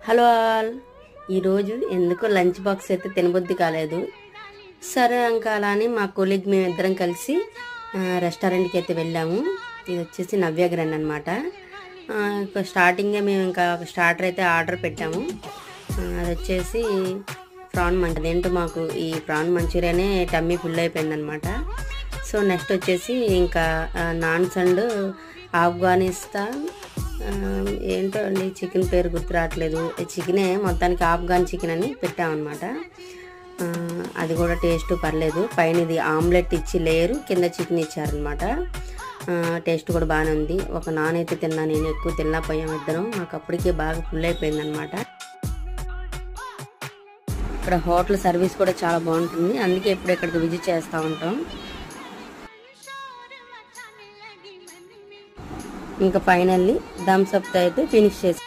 Hello all, ఈరోజు ఎందుకో lunch box అయితే తినబుద్ధి కాలేదు. సరే ఇంకా అలా అని మా కొలీగ్ మేమిద్దరం కలిసి రెస్టారెంట్కి అయితే వెళ్ళాము. ఇది వచ్చేసి నవ్య గ్రాండ్ అనమాట. స్టార్టింగే మేము ఇంకా ఒక స్టార్టర్ అయితే ఆర్డర్ పెట్టాము. అది వచ్చేసి ప్రాన్ మంచూరియా. అదేంటో మాకు ఈ ప్రాన్ మంచూరియానే టమ్మీ ఫుల్ అయిపోయిందనమాట. సో నెక్స్ట్ వచ్చేసి ఇంకా నాన్స్ అండ్ ఆఫ్ఘనిస్తాన్ ఏంటో అండి చికెన్ పేరు గుర్తు రావట్లేదు. చికెనే మొత్తానికి ఆఫ్ఘన్ చికెన్ అని పెట్టామన్నమాట. అది కూడా టేస్ట్ పర్లేదు. పైన ఇది ఆమ్లెట్ ఇచ్చి లేయరు, కింద చికెన్ ఇచ్చారనమాట. టేస్ట్ కూడా బాగానే ఉంది. ఒక నాన్ అయితే తిన్నా, నేను ఎక్కువ తినలేకపోయాం ఇద్దరం. మాకు అప్పటికే బాగా ఫుల్ అయిపోయిందనమాట. ఇక్కడ హోటల్ సర్వీస్ కూడా చాలా బాగుంటుంది, అందుకే ఎప్పుడు ఇక్కడికి విజిట్ చేస్తూ ఉంటాం. ఇంకా ఫైనల్లీ థమ్స్ అప్ అయితే ఫినిష్ చేసి